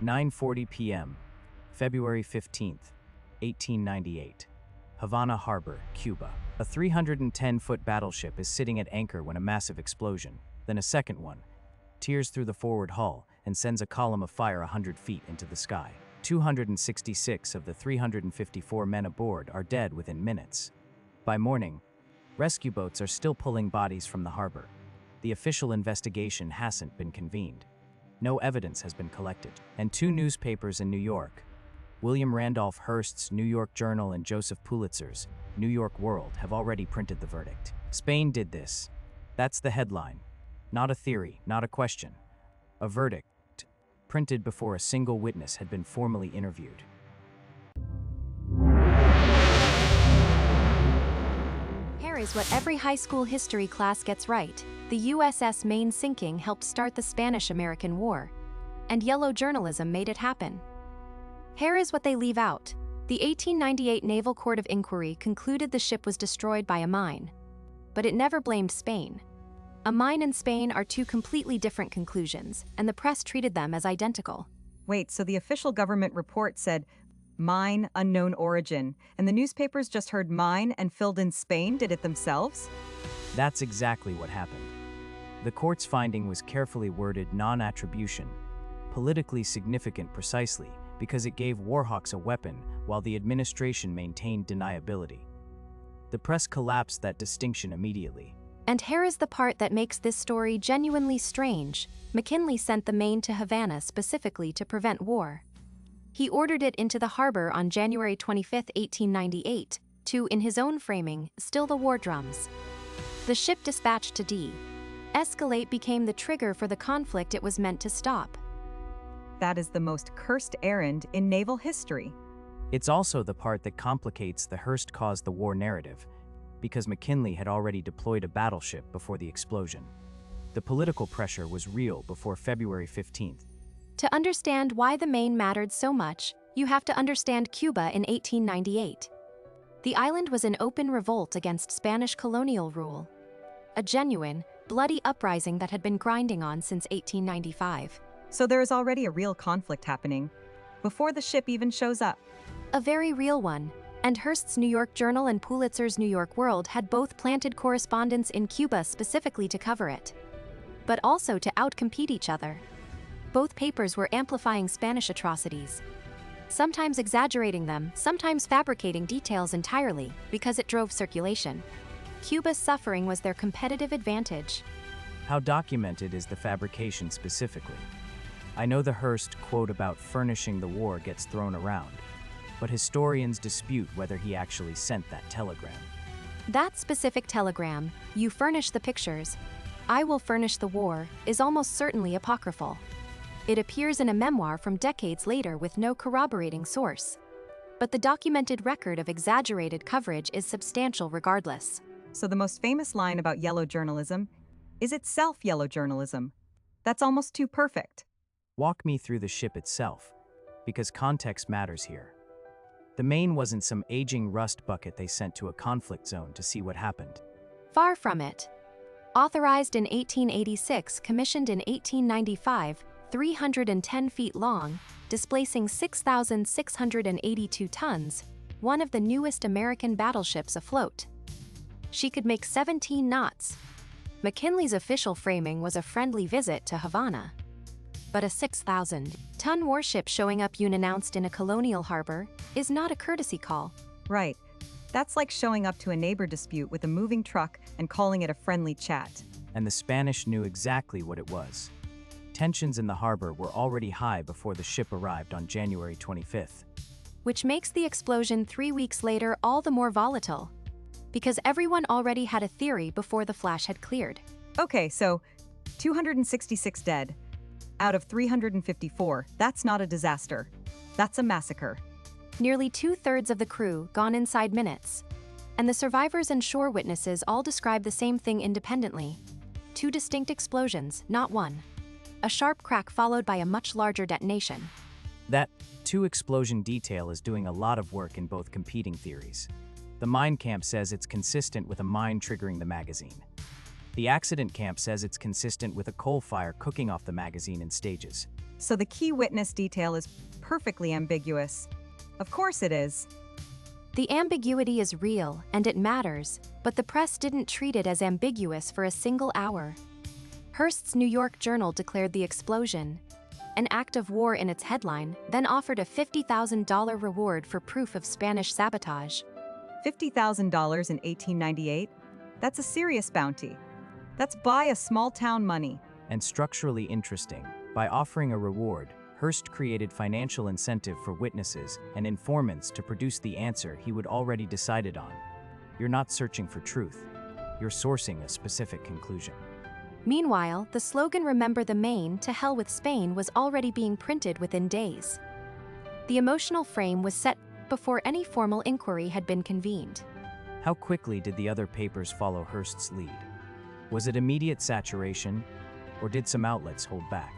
9:40 p.m., February 15th, 1898. Havana Harbor, Cuba. A 310-foot battleship is sitting at anchor when a massive explosion, then a second one, tears through the forward hull and sends a column of fire 100 feet into the sky. 266 of the 354 men aboard are dead within minutes. By morning, rescue boats are still pulling bodies from the harbor. The official investigation hasn't been convened. No evidence has been collected. And two newspapers in New York, William Randolph Hearst's New York Journal and Joseph Pulitzer's New York World, have already printed the verdict. Spain did this. That's the headline. Not a theory, not a question. A verdict, printed before a single witness had been formally interviewed. Here is what every high school history class gets right. The USS Maine sinking helped start the Spanish-American War, and yellow journalism made it happen. Here is what they leave out. The 1898 Naval Court of Inquiry concluded the ship was destroyed by a mine, but it never blamed Spain. A mine and Spain are two completely different conclusions, and the press treated them as identical. Wait, so the official government report said, mine, unknown origin, and the newspapers just heard mine and filled in Spain, did it themselves? That's exactly what happened. The court's finding was carefully worded non-attribution, politically significant precisely because it gave warhawks a weapon while the administration maintained deniability. The press collapsed that distinction immediately. And here is the part that makes this story genuinely strange. McKinley sent the Maine to Havana specifically to prevent war. He ordered it into the harbor on January 25, 1898, to, in his own framing, still the war drums. The ship dispatched to de-escalate became the trigger for the conflict it was meant to stop. That is the most cursed errand in naval history. It's also the part that complicates the Hearst caused the war narrative, because McKinley had already deployed a battleship before the explosion. The political pressure was real before February 15th. To understand why the Maine mattered so much, you have to understand Cuba in 1898. The island was in open revolt against Spanish colonial rule. A genuine, bloody uprising that had been grinding on since 1895. So there is already a real conflict happening, before the ship even shows up. A very real one, and Hearst's New York Journal and Pulitzer's New York World had both planted correspondents in Cuba specifically to cover it, but also to outcompete each other. Both papers were amplifying Spanish atrocities, sometimes exaggerating them, sometimes fabricating details entirely, because it drove circulation. Cuba's suffering was their competitive advantage. How documented is the fabrication specifically? I know the Hearst quote about furnishing the war gets thrown around, but historians dispute whether he actually sent that telegram. That specific telegram, "You furnish the pictures, I will furnish the war," is almost certainly apocryphal. It appears in a memoir from decades later with no corroborating source. But the documented record of exaggerated coverage is substantial regardless. So the most famous line about yellow journalism is itself yellow journalism. That's almost too perfect. Walk me through the ship itself, because context matters here. The Maine wasn't some aging rust bucket they sent to a conflict zone to see what happened. Far from it. Authorized in 1886, commissioned in 1895, 310 feet long, displacing 6,682 tons, one of the newest American battleships afloat. She could make 17 knots. McKinley's official framing was a friendly visit to Havana. But a 6,000-ton warship showing up unannounced in a colonial harbor is not a courtesy call. Right. That's like showing up to a neighbor dispute with a moving truck and calling it a friendly chat. And the Spanish knew exactly what it was. Tensions in the harbor were already high before the ship arrived on January 25th. Which makes the explosion 3 weeks later all the more volatile. Because everyone already had a theory before the flash had cleared. Okay, so 266 dead. Out of 354, that's not a disaster. That's a massacre. Nearly 2/3 of the crew gone inside minutes. And the survivors and shore witnesses all describe the same thing independently. 2 distinct explosions, not one. A sharp crack followed by a much larger detonation. That 2 explosion detail is doing a lot of work in both competing theories. The mine camp says it's consistent with a mine triggering the magazine. The accident camp says it's consistent with a coal fire cooking off the magazine in stages. So the key witness detail is perfectly ambiguous. Of course it is. The ambiguity is real, and it matters, but the press didn't treat it as ambiguous for a single hour. Hearst's New York Journal declared the explosion an act of war in its headline, then offered a $50,000 reward for proof of Spanish sabotage. $50,000 in 1898? That's a serious bounty. That's buy a small town money. And structurally interesting, by offering a reward, Hearst created financial incentive for witnesses and informants to produce the answer he would already decided on. You're not searching for truth. You're sourcing a specific conclusion. Meanwhile, the slogan "Remember the Maine, to hell with Spain" was already being printed within days. The emotional frame was set before any formal inquiry had been convened. How quickly did the other papers follow Hearst's lead? Was it immediate saturation, or did some outlets hold back?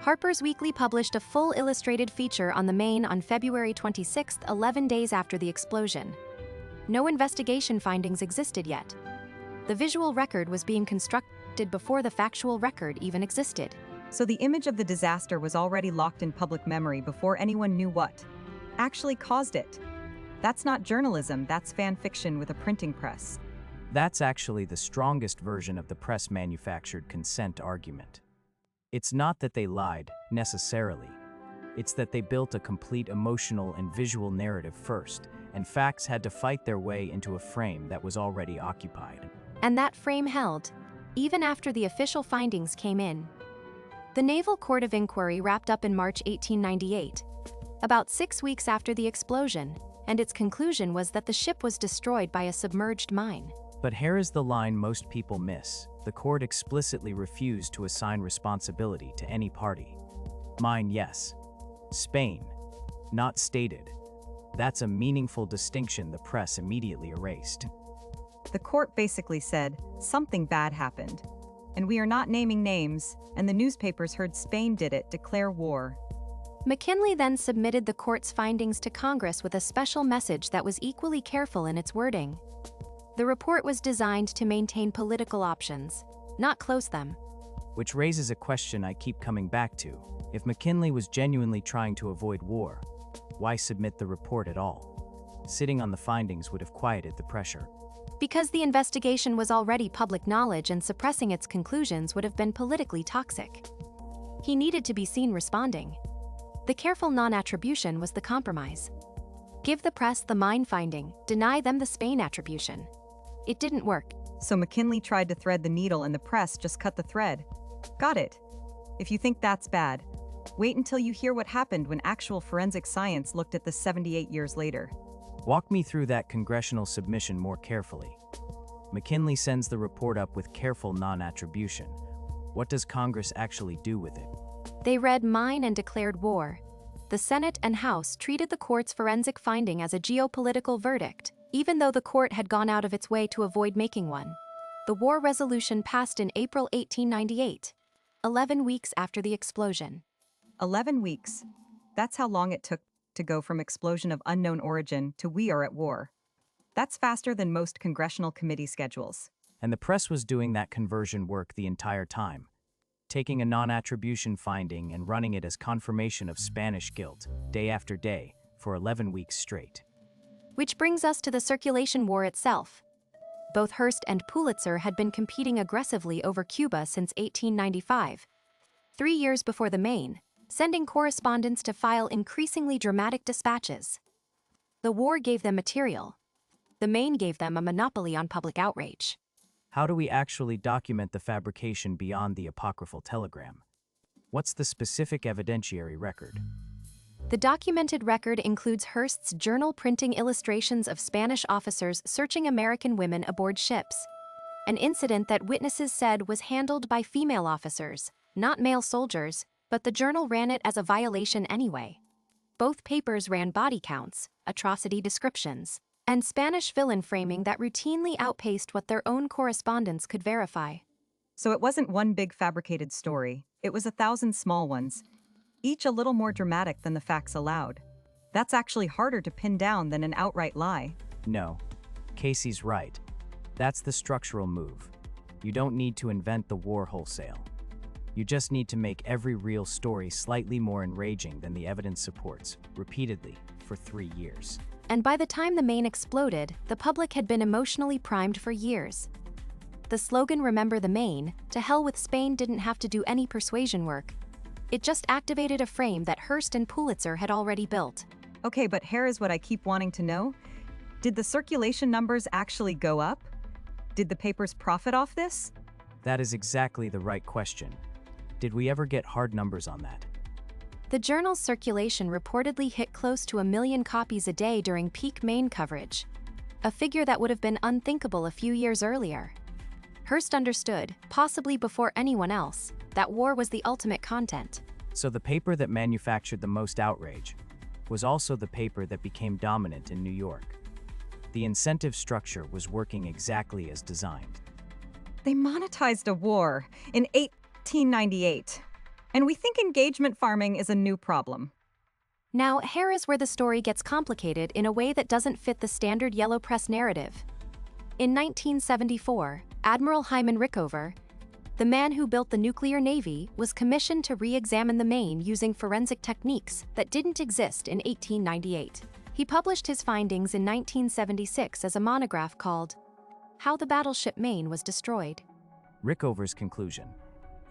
Harper's Weekly published a full illustrated feature on the Maine on February 26, 11 days after the explosion. No investigation findings existed yet. The visual record was being constructed before the factual record even existed. So the image of the disaster was already locked in public memory before anyone knew what actually caused it. That's not journalism, that's fan fiction with a printing press. That's actually the strongest version of the press-manufactured consent argument. It's not that they lied, necessarily. It's that they built a complete emotional and visual narrative first, and facts had to fight their way into a frame that was already occupied. And that frame held, even after the official findings came in. The Naval Court of Inquiry wrapped up in March 1898, about 6 weeks after the explosion, and its conclusion was that the ship was destroyed by a submerged mine. But here is the line most people miss. The court explicitly refused to assign responsibility to any party. Mine, yes. Spain, not stated. That's a meaningful distinction the press immediately erased. The court basically said, something bad happened. And we are not naming names, and the newspapers heard Spain did it, declare war. McKinley then submitted the court's findings to Congress with a special message that was equally careful in its wording. The report was designed to maintain political options, not close them. Which raises a question I keep coming back to. If McKinley was genuinely trying to avoid war, why submit the report at all? Sitting on the findings would have quieted the pressure. Because the investigation was already public knowledge and suppressing its conclusions would have been politically toxic. He needed to be seen responding. The careful non-attribution was the compromise. Give the press the mine finding, deny them the Spain attribution. It didn't work. So McKinley tried to thread the needle and the press just cut the thread. Got it. If you think that's bad, wait until you hear what happened when actual forensic science looked at this 78 years later. Walk me through that congressional submission more carefully. McKinley sends the report up with careful non-attribution. What does Congress actually do with it? They read mine and declared war. The Senate and House treated the court's forensic finding as a geopolitical verdict, even though the court had gone out of its way to avoid making one. The war resolution passed in April 1898, 11 weeks after the explosion. 11 weeks. That's how long it took to go from explosion of unknown origin to we are at war. That's faster than most congressional committee schedules. And the press was doing that conversion work the entire time, taking a non-attribution finding and running it as confirmation of Spanish guilt, day after day, for 11 weeks straight. Which brings us to the circulation war itself. Both Hearst and Pulitzer had been competing aggressively over Cuba since 1895, 3 years before the Maine, sending correspondents to file increasingly dramatic dispatches. The war gave them material. The Maine gave them a monopoly on public outrage. How do we actually document the fabrication beyond the apocryphal telegram? What's the specific evidentiary record? The documented record includes Hearst's journal printing illustrations of Spanish officers searching American women aboard ships, an incident that witnesses said was handled by female officers, not male soldiers, but the journal ran it as a violation anyway. Both papers ran body counts, atrocity descriptions, and Spanish villain framing that routinely outpaced what their own correspondents could verify. So it wasn't one big fabricated story, it was 1,000 small ones, each a little more dramatic than the facts allowed. That's actually harder to pin down than an outright lie. No, Casey's right. That's the structural move. You don't need to invent the war wholesale. You just need to make every real story slightly more enraging than the evidence supports, repeatedly, for 3 years. And by the time the Maine exploded, the public had been emotionally primed for years. The slogan "Remember the Maine," to hell with Spain, didn't have to do any persuasion work. It just activated a frame that Hearst and Pulitzer had already built. Okay, but here is what I keep wanting to know. Did the circulation numbers actually go up? Did the papers profit off this? That is exactly the right question. Did we ever get hard numbers on that? The journal's circulation reportedly hit close to 1 million copies a day during peak Maine coverage, a figure that would have been unthinkable a few years earlier. Hearst understood, possibly before anyone else, that war was the ultimate content. So the paper that manufactured the most outrage was also the paper that became dominant in New York. The incentive structure was working exactly as designed. They monetized a war in 1898, and we think engagement farming is a new problem. Now, here is where the story gets complicated in a way that doesn't fit the standard yellow press narrative. In 1974, Admiral Hyman Rickover, the man who built the nuclear navy, was commissioned to re-examine the Maine using forensic techniques that didn't exist in 1898. He published his findings in 1976 as a monograph called "How the Battleship Maine Was Destroyed." Rickover's conclusion,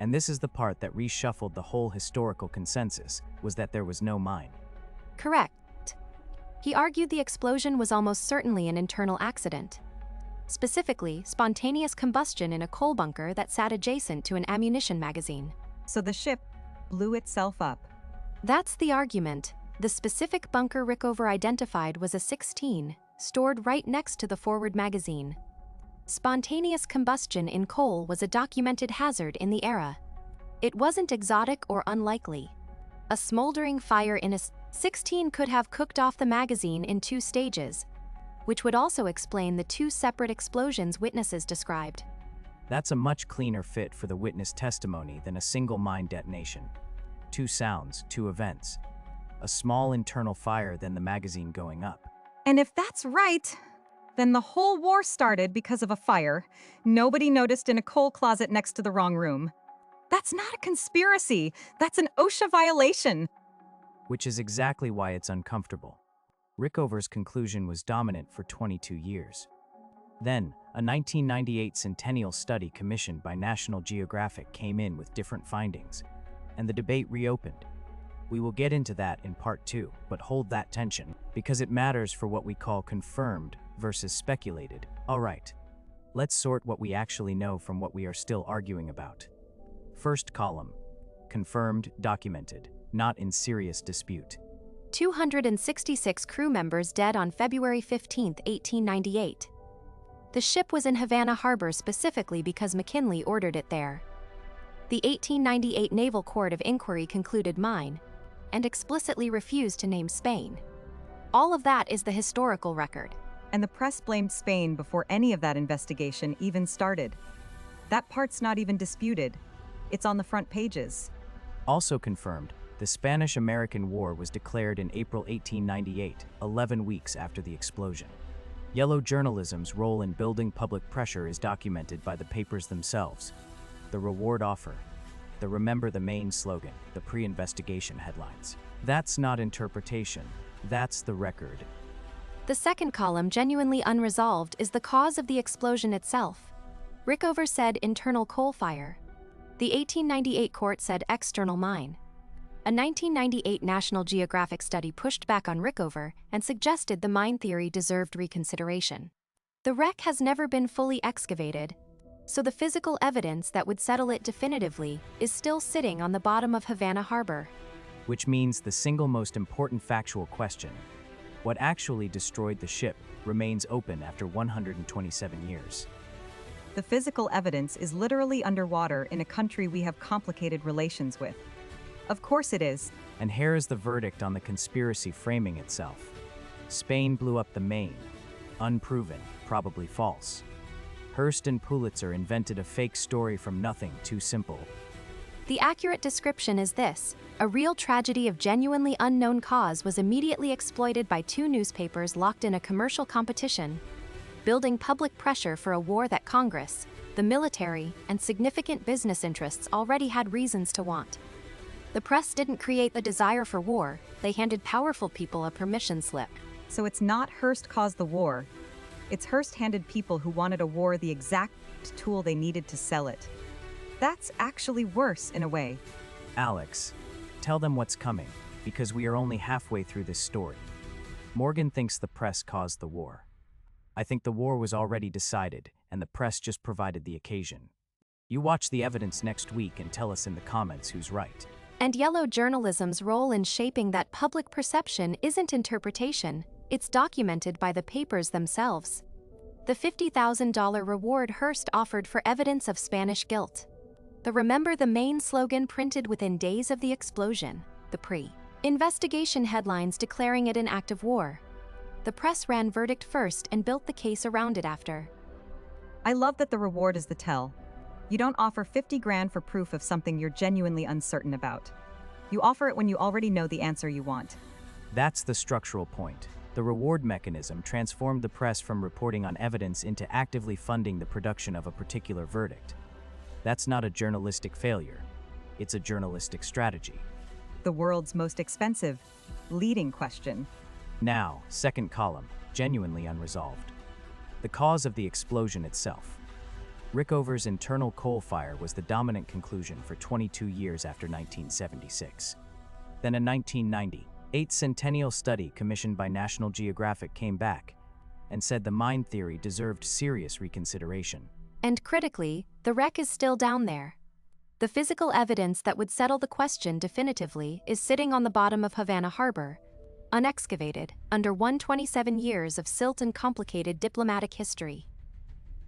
and this is the part that reshuffled the whole historical consensus, was that there was no mine. Correct. He argued the explosion was almost certainly an internal accident. Specifically, spontaneous combustion in a coal bunker that sat adjacent to an ammunition magazine. So the ship blew itself up. That's the argument. The specific bunker Rickover identified was a 16, stored right next to the forward magazine. Spontaneous combustion in coal was a documented hazard in the era. It wasn't exotic or unlikely. A smoldering fire in a 16 could have cooked off the magazine in 2 stages, which would also explain the 2 separate explosions witnesses described. That's a much cleaner fit for the witness testimony than a single mine detonation. 2 sounds, 2 events. A small internal fire, then the magazine going up. And if that's right, then the whole war started because of a fire nobody noticed in a coal closet next to the wrong room. That's not a conspiracy. That's an OSHA violation. Which is exactly why it's uncomfortable. Rickover's conclusion was dominant for 22 years. Then, a 1998 centennial study commissioned by National Geographic came in with different findings, and the debate reopened. We will get into that in part 2, but hold that tension, because it matters for what we call confirmed versus speculated. All right, let's sort what we actually know from what we are still arguing about. First column, confirmed, documented, not in serious dispute. 266 crew members dead on February 15, 1898. The ship was in Havana Harbor specifically because McKinley ordered it there. The 1898 Naval Court of Inquiry concluded mine, and explicitly refused to name Spain. All of that is the historical record. And the press blamed Spain before any of that investigation even started. That part's not even disputed. It's on the front pages. Also confirmed, the Spanish-American War was declared in April 1898, 11 weeks after the explosion. Yellow journalism's role in building public pressure is documented by the papers themselves. The reward offer, the "Remember the Maine" slogan, the pre-investigation headlines. That's not interpretation, that's the record. The second column, genuinely unresolved, is the cause of the explosion itself. Rickover said internal coal fire. The 1898 court said external mine. A 1998 National Geographic study pushed back on Rickover and suggested the mine theory deserved reconsideration. The wreck has never been fully excavated, so the physical evidence that would settle it definitively is still sitting on the bottom of Havana Harbor. Which means the single most important factual question, what actually destroyed the ship, remains open after 127 years. The physical evidence is literally underwater in a country we have complicated relations with. Of course it is. And here is the verdict on the conspiracy framing itself. Spain blew up the Maine. Unproven, probably false. Hearst and Pulitzer invented a fake story from nothing, too simple. The accurate description is this: a real tragedy of genuinely unknown cause was immediately exploited by 2 newspapers locked in a commercial competition, building public pressure for a war that Congress, the military, and significant business interests already had reasons to want. The press didn't create the desire for war, they handed powerful people a permission slip. So it's not Hearst caused the war. It's Hearst handed people who wanted a war the exact tool they needed to sell it. That's actually worse in a way. Alex, tell them what's coming, because we are only halfway through this story. Morgan thinks the press caused the war. I think the war was already decided, and the press just provided the occasion. You watch the evidence next week and tell us in the comments who's right. And yellow journalism's role in shaping that public perception isn't interpretation, it's documented by the papers themselves. The $50,000 reward Hearst offered for evidence of Spanish guilt. The Remember the Maine slogan printed within days of the explosion. The pre-investigation headlines declaring it an act of war. The press ran verdict first and built the case around it after. I love that the reward is the tell. You don't offer 50 grand for proof of something you're genuinely uncertain about. You offer it when you already know the answer you want. That's the structural point. The reward mechanism transformed the press from reporting on evidence into actively funding the production of a particular verdict. That's not a journalistic failure. It's a journalistic strategy. The world's most expensive, leading question. Now, second column, genuinely unresolved. The cause of the explosion itself. Rickover's internal coal fire was the dominant conclusion for 22 years after 1976. Then in 1990, eighth centennial study commissioned by National Geographic came back and said the mine theory deserved serious reconsideration. And critically, the wreck is still down there. The physical evidence that would settle the question definitively is sitting on the bottom of Havana Harbor, unexcavated, under 127 years of silt and complicated diplomatic history.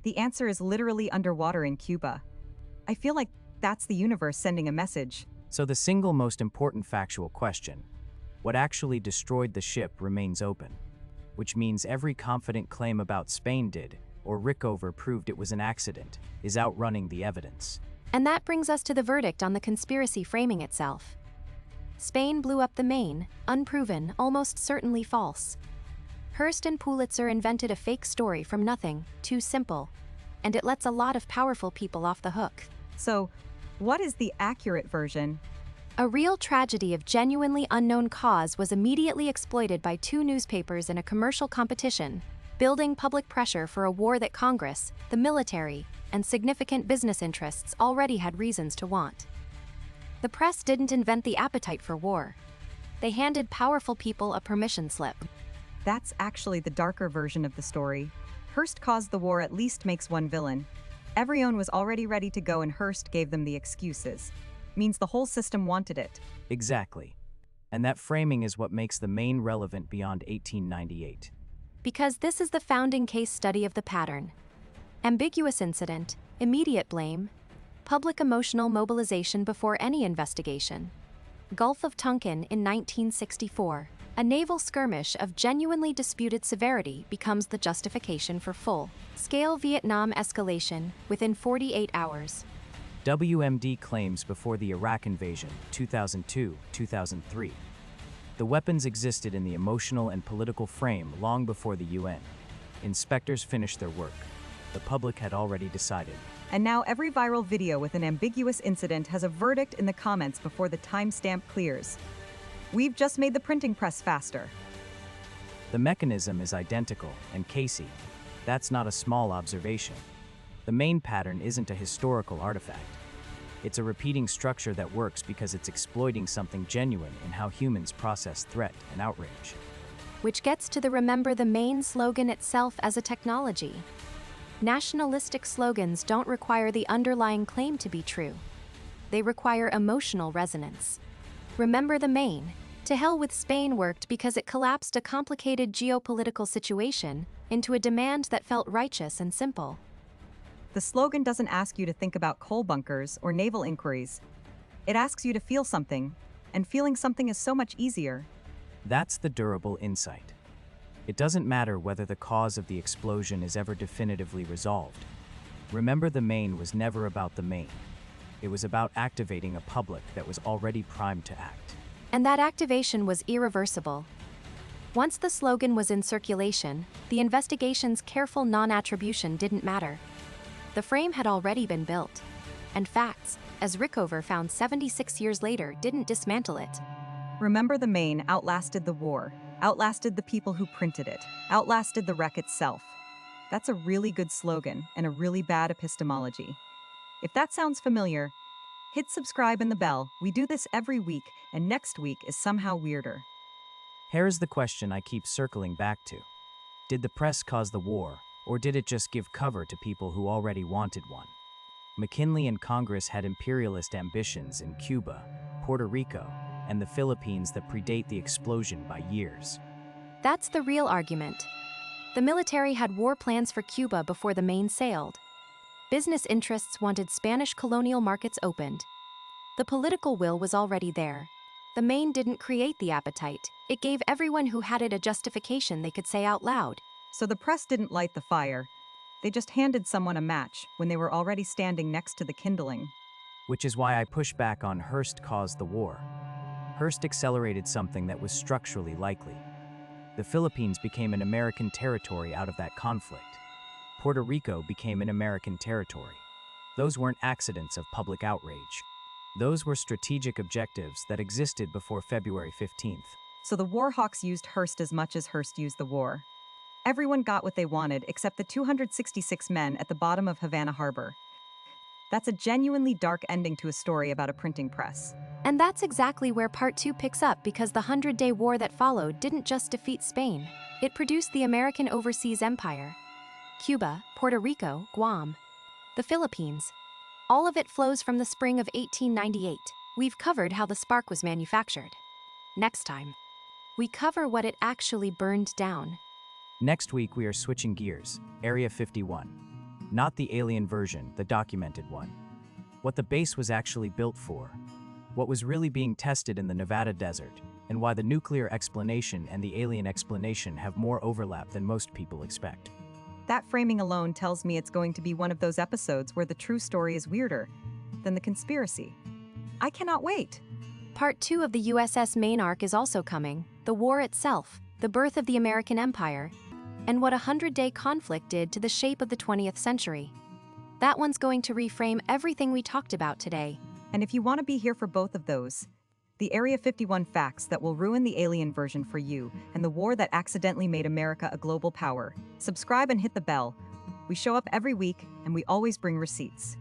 The answer is literally underwater in Cuba. I feel like that's the universe sending a message. So the single most important factual question, what actually destroyed the ship, remains open, which means every confident claim about Spain did, or Rickover proved it was an accident, is outrunning the evidence. And that brings us to the verdict on the conspiracy framing itself. Spain blew up the Maine, unproven, almost certainly false. Hearst and Pulitzer invented a fake story from nothing, too simple, and it lets a lot of powerful people off the hook. So, what is the accurate version? A real tragedy of genuinely unknown cause was immediately exploited by two newspapers in a commercial competition, building public pressure for a war that Congress, the military, and significant business interests already had reasons to want. The press didn't invent the appetite for war. They handed powerful people a permission slip. That's actually the darker version of the story. Hearst caused the war at least makes one villain. Everyone was already ready to go and Hearst gave them the excuses. Means the whole system wanted it. Exactly. And that framing is what makes the Maine relevant beyond 1898. Because this is the founding case study of the pattern. Ambiguous incident, immediate blame, public emotional mobilization before any investigation. Gulf of Tonkin in 1964. A naval skirmish of genuinely disputed severity becomes the justification for full-scale Vietnam escalation within 48 hours. WMD claims before the Iraq invasion, 2002-2003. The weapons existed in the emotional and political frame long before the UN. Inspectors finished their work. The public had already decided. And now every viral video with an ambiguous incident has a verdict in the comments before the timestamp clears. We've just made the printing press faster. The mechanism is identical, and Casey, that's not a small observation. The Maine pattern isn't a historical artifact. It's a repeating structure that works because it's exploiting something genuine in how humans process threat and outrage. Which gets to the Remember the Maine slogan itself as a technology. Nationalistic slogans don't require the underlying claim to be true. They require emotional resonance. Remember the Maine. To hell with Spain worked because it collapsed a complicated geopolitical situation into a demand that felt righteous and simple. The slogan doesn't ask you to think about coal bunkers or naval inquiries. It asks you to feel something, and feeling something is so much easier. That's the durable insight. It doesn't matter whether the cause of the explosion is ever definitively resolved. Remember the Maine was never about the Maine. It was about activating a public that was already primed to act. And that activation was irreversible. Once the slogan was in circulation, the investigation's careful non-attribution didn't matter. The frame had already been built. And facts, as Rickover found 76 years later, didn't dismantle it. Remember, the Maine outlasted the war, outlasted the people who printed it, outlasted the wreck itself. That's a really good slogan and a really bad epistemology. If that sounds familiar, hit subscribe and the bell. We do this every week, and next week is somehow weirder. Here's the question I keep circling back to. Did the press cause the war, or did it just give cover to people who already wanted one? McKinley and Congress had imperialist ambitions in Cuba, Puerto Rico, and the Philippines that predate the explosion by years. That's the real argument. The military had war plans for Cuba before the Maine sailed. Business interests wanted Spanish colonial markets opened. The political will was already there. The Maine didn't create the appetite. It gave everyone who had it a justification they could say out loud. So the press didn't light the fire. They just handed someone a match when they were already standing next to the kindling. Which is why I push back on Hearst caused the war. Hearst accelerated something that was structurally likely. The Philippines became an American territory out of that conflict. Puerto Rico became an American territory. Those weren't accidents of public outrage. Those were strategic objectives that existed before February 15th. So the war hawks used Hearst as much as Hearst used the war. Everyone got what they wanted except the 266 men at the bottom of Havana Harbor. That's a genuinely dark ending to a story about a printing press. And that's exactly where Part 2 picks up, because the 100-day war that followed didn't just defeat Spain. It produced the American overseas empire. Cuba, Puerto Rico, Guam, the Philippines. All of it flows from the spring of 1898. We've covered how the spark was manufactured. Next time, we cover what it actually burned down. Next week we are switching gears, Area 51. Not the alien version, the documented one. What the base was actually built for. What was really being tested in the Nevada desert, and why the nuclear explanation and the alien explanation have more overlap than most people expect. That framing alone tells me it's going to be one of those episodes where the true story is weirder than the conspiracy. I cannot wait. Part 2 of the USS Maine arc is also coming. The war itself, the birth of the American empire, and what a 100-day conflict did to the shape of the 20th century. That one's going to reframe everything we talked about today. And if you want to be here for both of those, the Area 51 facts that will ruin the alien version for you, and the war that accidentally made America a global power, subscribe and hit the bell. We show up every week, and we always bring receipts.